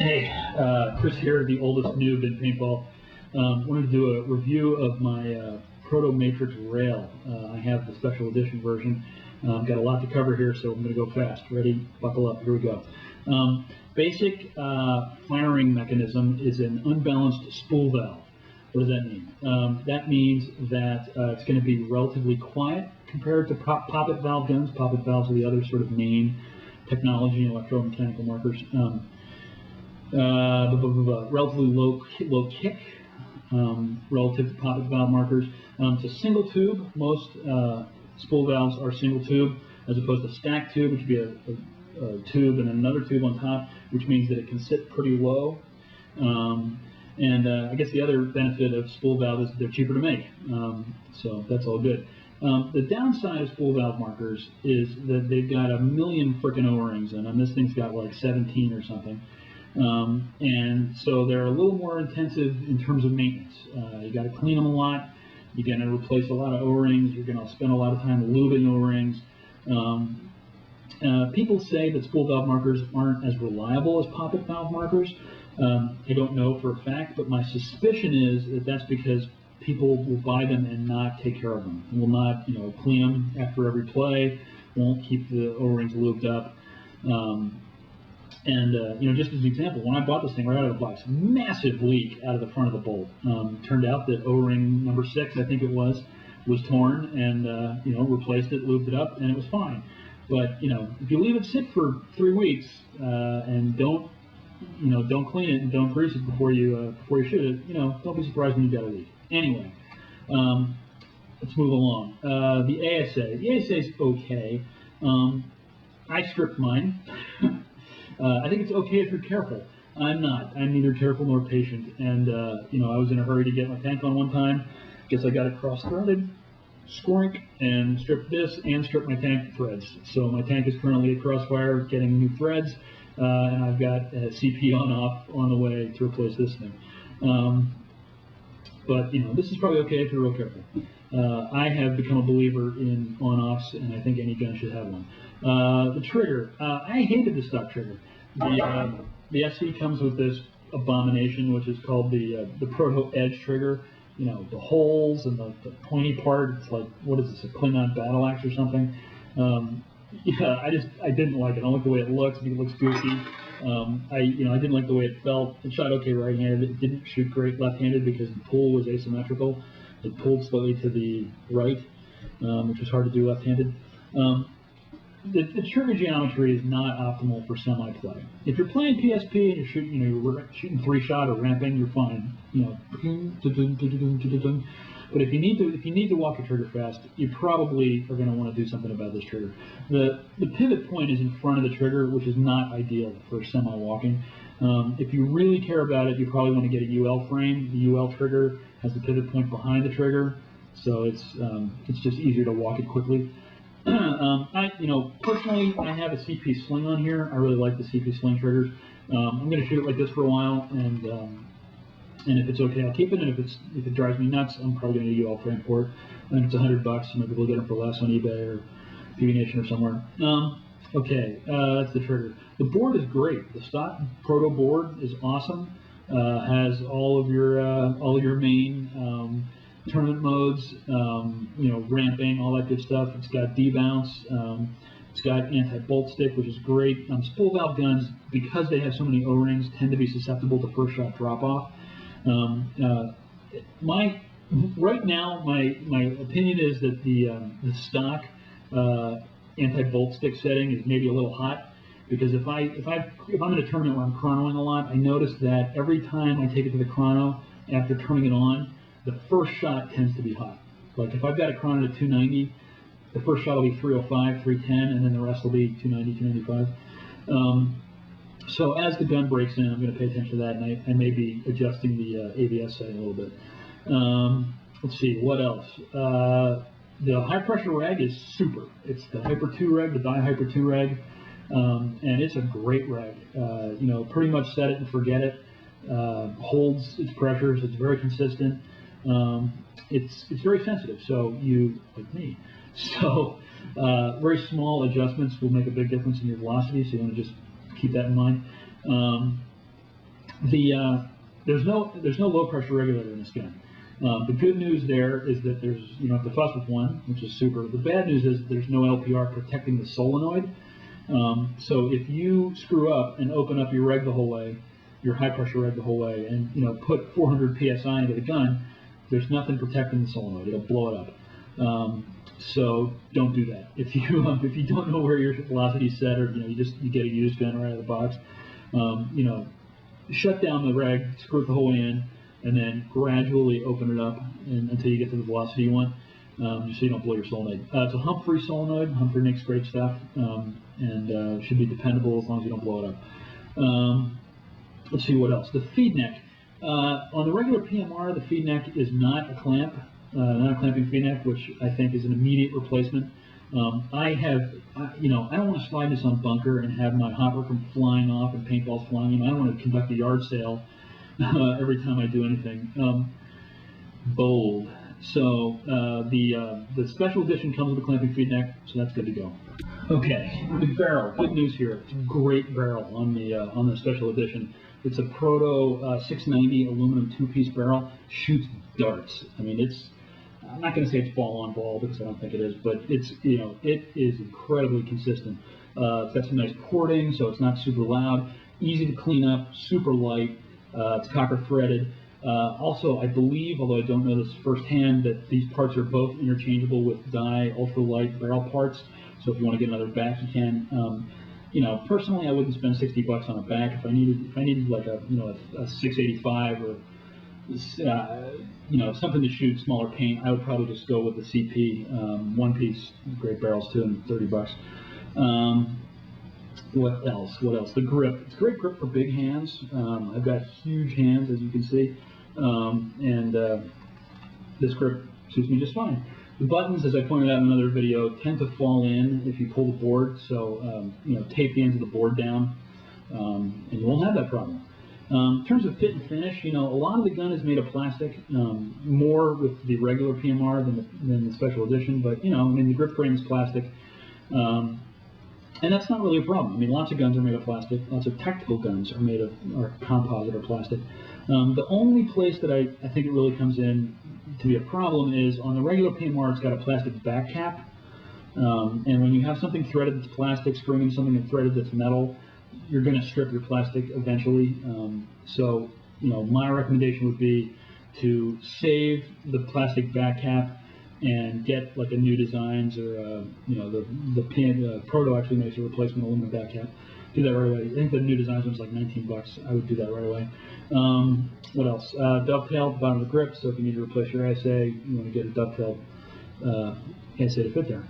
Hey, Chris here, the oldest noob in paintball. Wanted to do a review of my Proto Matrix rail. I have the special edition version. Got a lot to cover here, so I'm going to go fast. Ready? Buckle up. Here we go. Basic firing mechanism is an unbalanced spool valve. What does that mean? That means that it's going to be relatively quiet compared to poppet valve guns. Poppet valves are the other sort of main technology in electromechanical markers. Relatively low kick relative to poppet valve markers. It's a single tube. Most spool valves are single tube, as opposed to stacked tube, which would be a tube and another tube on top, which means that it can sit pretty low. I guess the other benefit of spool valve is that they're cheaper to make, so that's all good. The downside of spool valve markers is that they've got a million frickin' O-rings in them. This thing's got like 17 or something. And so they're a little more intensive in terms of maintenance. You got to clean them a lot. You're going to replace a lot of O-rings. You're going to spend a lot of time lubing O-rings. People say that spool valve markers aren't as reliable as poppet valve markers. I don't know for a fact, but my suspicion is that that's because people will buy them and not take care of them. Will not, clean them after every play. Won't keep the O-rings lubed up. Just as an example, when I bought this thing right out of the box, massive leak out of the front of the bolt. Turned out that O-ring number 6, I think it was torn, and replaced it, lubed it up, and it was fine. But if you leave it sit for 3 weeks and don't clean it and don't grease it before you shoot it, don't be surprised when you got a leak. Anyway, let's move along. The ASA is okay. I stripped mine. I think it's okay if you're careful. I'm not. I'm neither careful nor patient. And, I was in a hurry to get my tank on one time. Guess I got it cross-threaded, squirk, and stripped this and stripped my tank threads. So my tank is currently at crossfire getting new threads, and I've got a CP on-off on the way to replace this thing. But this is probably okay if you're real careful. I have become a believer in on-offs, and I think any gun should have one. The trigger. I hated the stock trigger. The SE comes with this abomination, which is called the Proto Edge trigger. The holes and the pointy part. It's like, what is this, a Klingon battle axe or something? I didn't like it. I don't like the way it looks. I think it looks goofy. I didn't like the way it felt. It shot okay right-handed. It didn't shoot great left-handed because the pull was asymmetrical. It pulled slightly to the right, which was hard to do left-handed. The trigger geometry is not optimal for semi-play. If you're playing PSP and you're shooting, you're shooting 3-shot or ramping, you're fine. But if you need to walk a trigger fast, you probably are going to want to do something about this trigger. The pivot point is in front of the trigger, which is not ideal for semi-walking. If you really care about it, you probably want to get a UL frame. The UL trigger has the pivot point behind the trigger, so it's just easier to walk it quickly. Personally, I have a CP sling on here. I really like the CP sling triggers. I'm going to shoot it like this for a while, and if it's okay, I'll keep it. And if it drives me nuts, I'm probably going to get a UL frame for it. I think it's $100. Maybe we'll get them for less on eBay or PV Nation or somewhere. That's the trigger. The board is great. The stock Proto board is awesome. Has all of your main tournament modes, ramping, all that good stuff. It's got debounce. It's got anti-bolt stick, which is great. Spool valve guns, because they have so many O-rings, tend to be susceptible to first shot drop off. Right now, my opinion is that the stock anti-bolt stick setting is maybe a little hot, because if I'm in a tournament where I'm chronoing a lot, I notice that every time I take it to the chrono after turning it on, the first shot tends to be hot. Like if I've got a chrono to 290, the first shot will be 305, 310, and then the rest will be 290, 295. So as the gun breaks in, I'm going to pay attention to that, and I may be adjusting the ABS setting a little bit. Let's see, what else? The high pressure rag is super. It's the Hyper 2 rag, the Di-Hyper 2 rag, and it's a great rag. Pretty much set it and forget it. Holds its pressures. It's very consistent. It's very sensitive. So like me. So very small adjustments will make a big difference in your velocity. So you want to just keep that in mind. There's no low pressure regulator in this gun. The good news there is that you don't have to fuss with one, which is super. The bad news is there's no LPR protecting the solenoid. So if you screw up and open up your reg the whole way, your high pressure reg the whole way, and put 400 psi into the gun, there's nothing protecting the solenoid. It'll blow it up. So don't do that. If you don't know where your velocity is set, or you get a used gun right out of the box, shut down the reg, screw it the whole way in, and then gradually open it up until you get to the velocity you want, just so you don't blow your solenoid. It's a Humphrey solenoid. Humphrey makes great stuff, and should be dependable as long as you don't blow it up. Let's see what else. The feed neck. On the regular PMR, the feed neck is not a clamp, not a clamping feed neck, which I think is an immediate replacement. I don't want to slide this on bunker and have my hopper come flying off and paintballs flying. I don't want to conduct a yard sale every time I do anything. Bold. So the special edition comes with a clamping feed neck, so that's good to go. Okay, the barrel. Good news here. It's a great barrel on the special edition. It's a Proto 690 aluminum 2-piece barrel. Shoots darts. I mean, I'm not going to say it's ball on ball because I don't think it is, but it is incredibly consistent. It's got some nice porting, so it's not super loud. Easy to clean up. Super light. It's copper threaded. Also, I believe, although I don't know this firsthand, that these parts are both interchangeable with Dye ultralight barrel parts. So if you want to get another back, you can. Personally, I wouldn't spend $60 on a back. If I needed like a 685 or something to shoot smaller paint, I would probably just go with the CP one-piece. Great barrels too, and $30. What else? The grip. It's a great grip for big hands. I've got huge hands, as you can see, and this grip suits me just fine. The buttons, as I pointed out in another video, tend to fall in if you pull the board, so tape the ends of the board down, and you won't have that problem. In terms of fit and finish, a lot of the gun is made of plastic, more with the regular PMR than the special edition, but the grip frame is plastic. And that's not really a problem. I mean, lots of guns are made of plastic. Lots of tactical guns are composite or plastic. The only place that I think it really comes in to be a problem is on the regular PMR, it's got a plastic back cap. And when you have something threaded that's plastic, screwing in something that's threaded that's metal, you're going to strip your plastic eventually. So my recommendation would be to save the plastic back cap and get like a New Designs or the Proto actually makes a replacement aluminum back cap. Do that right away. I think the New Designs one's like $19. I would do that right away. What else? Dovetail at the bottom of the grip. So if you need to replace your SA, you want to get a dovetailed SA to fit there.